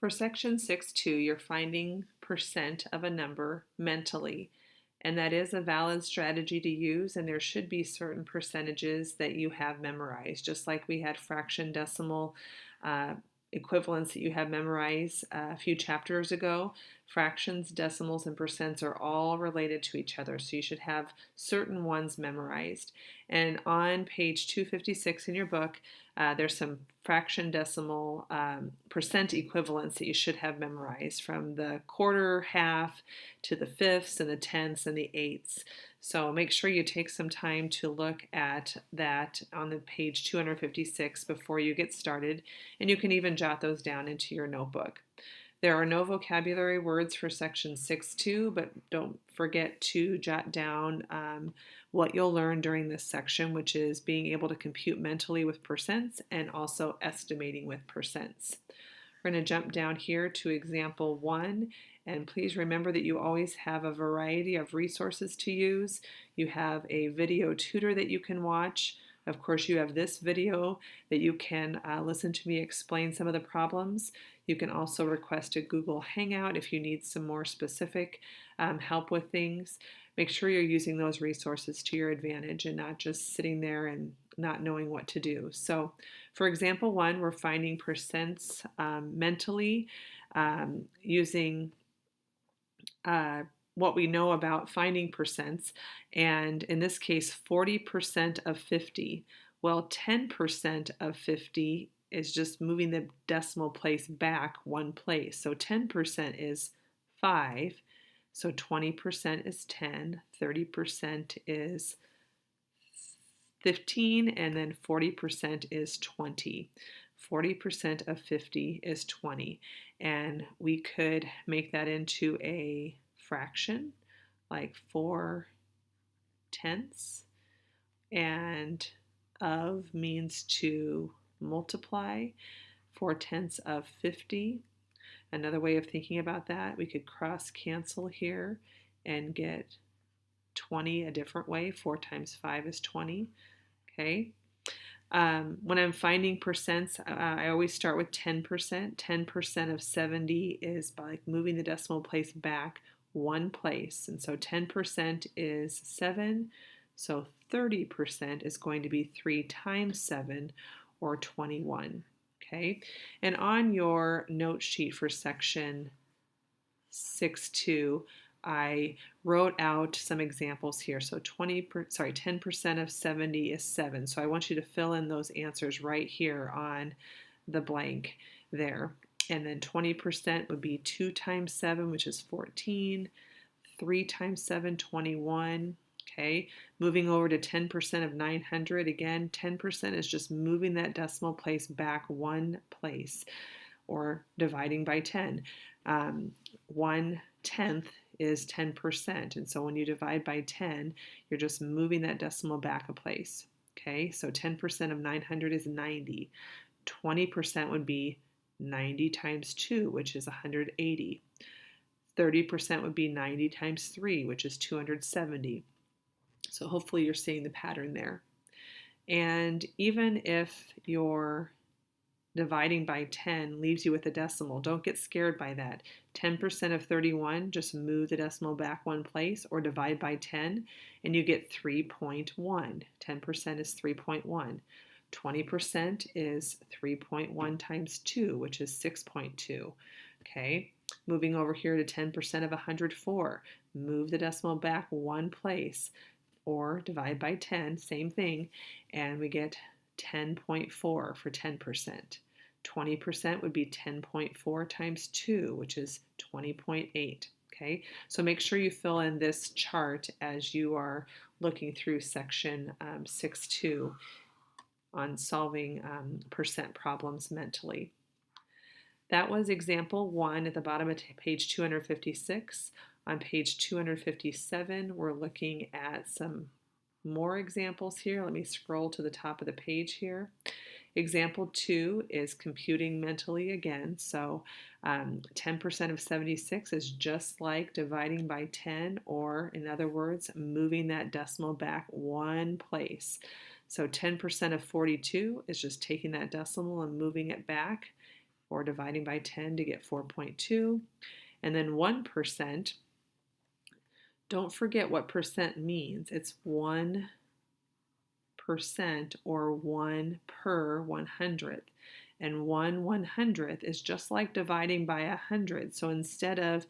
For section 6.2, you're finding percent of a number mentally, and that is a valid strategy to use, and there should be certain percentages that you have memorized, just like we had fraction, decimal, uh, equivalents that you have memorized a few chapters ago. Fractions, decimals, and percents are all related to each other, so you should have certain ones memorized. And on page 256 in your book, there's some fraction, decimal, percent equivalents that you should have memorized, from the quarter, half, to the fifths and the tenths and the eighths. So make sure you take some time to look at that on the page 256 before you get started, and you can even jot those down into your notebook. There are no vocabulary words for section 6.2, but don't forget to jot down what you'll learn during this section, which is being able to compute mentally with percents and also estimating with percents. We're going to jump down here to example 1, and please remember that you always have a variety of resources to use. You have a video tutor that you can watch. Of course, you have this video that you can listen to me explain some of the problems. You can also request a Google Hangout if you need some more specific help with things. Make sure you're using those resources to your advantage and not just sitting there and not knowing what to do. So for example 1, we're finding percents mentally using what we know about finding percents, and in this case 40% of 50. Well, 10% of 50 is just moving the decimal place back one place. So 10% is 5, so 20% is 10, 30% is 15, and then 40% is 20. 40% of 50 is 20, and we could make that into a fraction, like 4/10, and of means to multiply. 4/10 of 50. Another way of thinking about that, we could cross cancel here and get 20 a different way. 4 times 5 is 20. Okay. When I'm finding percents, I always start with 10%. 10% of 70 is by moving the decimal place back one place. And so 10% is 7. So 30% is going to be 3 times 7, or 21. Okay. And on your note sheet for section 6.2, I wrote out some examples here. So 10% of 70 is 7. So I want you to fill in those answers right here on the blank there. And then 20% would be 2 times 7, which is 14. 3 times 7, 21. Okay, moving over to 10% of 900. Again, 10% is just moving that decimal place back one place, or dividing by 10. 1/10 is 10%, and so when you divide by 10, you're just moving that decimal back a place. Okay, so 10% of 900 is 90. 20% would be 90 times 2, which is 180. 30% would be 90 times 3, which is 270. So hopefully you're seeing the pattern there. And even if your dividing by 10 leaves you with a decimal, don't get scared by that. 10% of 31, just move the decimal back one place, or divide by 10, and you get 3.1. 10% is 3.1. 20% is 3.1 times 2, which is 6.2. Okay, moving over here to 10% of 104, move the decimal back one place, or divide by 10, same thing, and we get 10.4 for 10%. 20% would be 10.4 times 2, which is 20.8. Okay, so make sure you fill in this chart as you are looking through section 6.2 on solving percent problems mentally. That was example 1 at the bottom of page 256. On page 257, we're looking at some more examples here. Let me scroll to the top of the page here. Example 2 is computing mentally again. So 10% of 76 is just like dividing by 10, or in other words, moving that decimal back one place. So 10% of 42 is just taking that decimal and moving it back. or dividing by 10 to get 4.2. And then 1%, don't forget what percent means. It's 1% or 1 per 100th. And 1/100th is just like dividing by 100. So instead of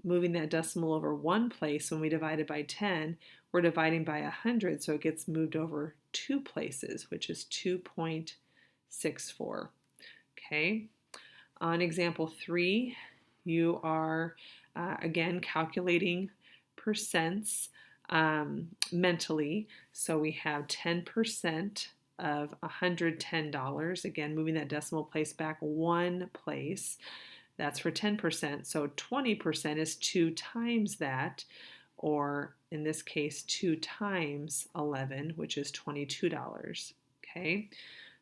moving that decimal over one place when we divided by 10, we're dividing by 100, so it gets moved over two places, which is 2.64. Okay. On example 3, you are again calculating percents mentally. So we have 10% of $110. Again, moving that decimal place back one place. That's for 10%. So 20% is 2 times that, or in this case, 2 times 11, which is $22. Okay.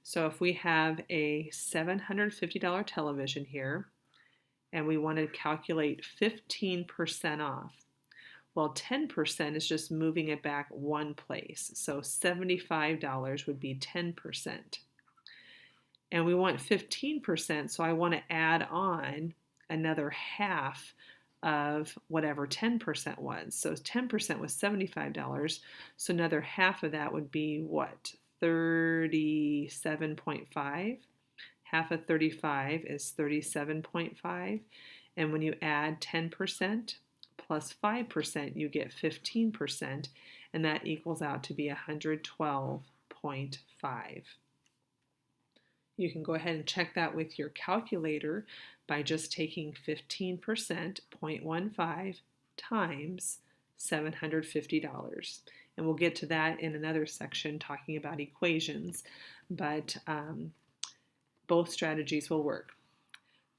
So if we have a $750 television here, and we want to calculate 15% off, well, 10% is just moving it back one place. So $75 would be 10%. And we want 15%, so I want to add on another half of whatever 10% was. So 10% was $75, so another half of that would be what? 37.5. Half of 35 is 37.5. And when you add 10% plus 5%, you get 15%, and that equals out to be 112.5. You can go ahead and check that with your calculator by just taking 15%, 0.15, times $750. And we'll get to that in another section talking about equations, but both strategies will work.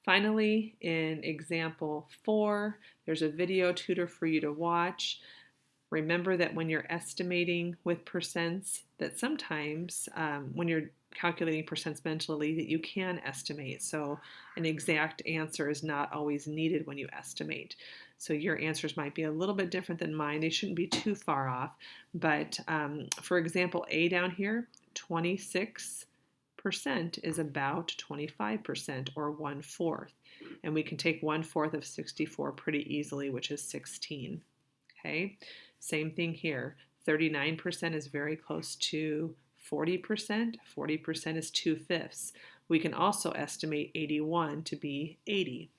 Finally, in example 4, there's a video tutor for you to watch. Remember that when you're estimating with percents, that sometimes when you're calculating percents mentally, that you can estimate. So an exact answer is not always needed when you estimate. So your answers might be a little bit different than mine. They shouldn't be too far off. But for example, A down here, 26% is about 25%, or 1/4. And we can take 1/4 of 64 pretty easily, which is 16. Okay, same thing here. 39% is very close to 40%. 40% is 2/5. We can also estimate 81 to be 80.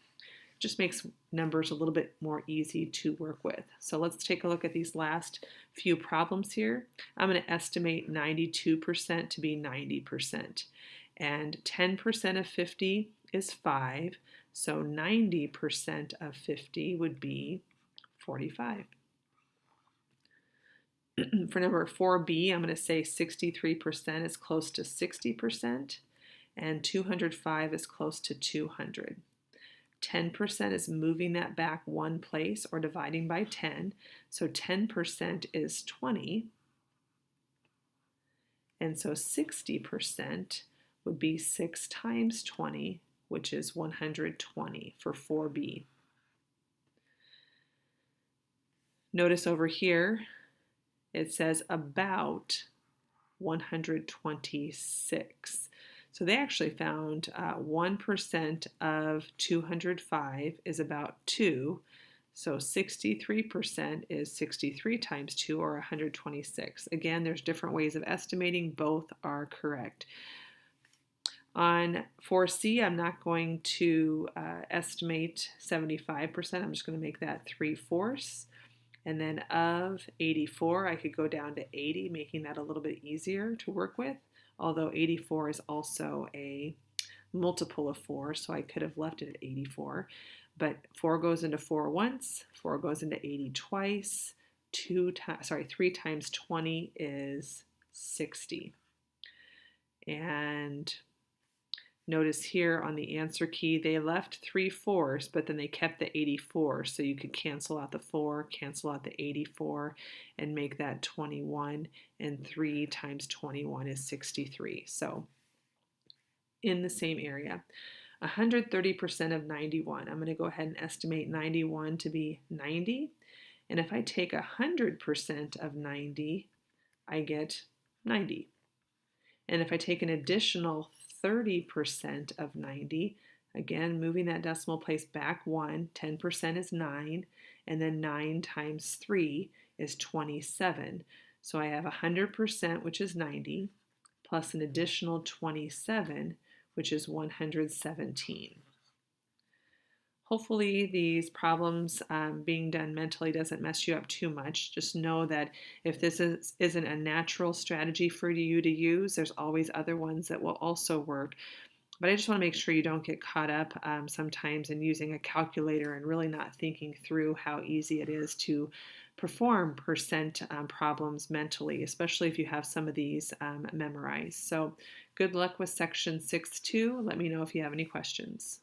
Just makes numbers a little bit more easy to work with. So let's take a look at these last few problems here. I'm going to estimate 92% to be 90%. And 10% of 50 is 5. So 90% of 50 would be 45. For number 4B, I'm going to say 63% is close to 60%, and 205 is close to 200. 10% is moving that back one place, or dividing by 10. So 10% is 20. And so 60% would be 6 times 20, which is 120 for 4B. Notice over here, it says about 126. So they actually found 1% of 205 is about 2. So 63% is 63 times 2, or 126. Again, there's different ways of estimating. Both are correct. On 4C, I'm not going to estimate 75%. I'm just going to make that 3/4. And then of 84, I could go down to 80, making that a little bit easier to work with, although 84 is also a multiple of 4, so I could have left it at 84. But 4 goes into 4 once, 4 goes into 80 twice, 3 times 20 is 60. And notice here on the answer key, they left 3/4, but then they kept the 84, so you could cancel out the 4, cancel out the 84, and make that 21, and 3 times 21 is 63. So in the same area. 130% of 91. I'm going to go ahead and estimate 91 to be 90. And if I take 100% of 90, I get 90. And if I take an additional 30% of 90. Again, moving that decimal place back 1, 10% is 9, and then 9 times 3 is 27. So I have 100%, which is 90, plus an additional 27, which is 117. Hopefully these problems being done mentally doesn't mess you up too much. Just know that if this isn't a natural strategy for you to use, there's always other ones that will also work. But I just want to make sure you don't get caught up sometimes in using a calculator and really not thinking through how easy it is to perform percent problems mentally, especially if you have some of these memorized. So good luck with section 6.2. Let me know if you have any questions.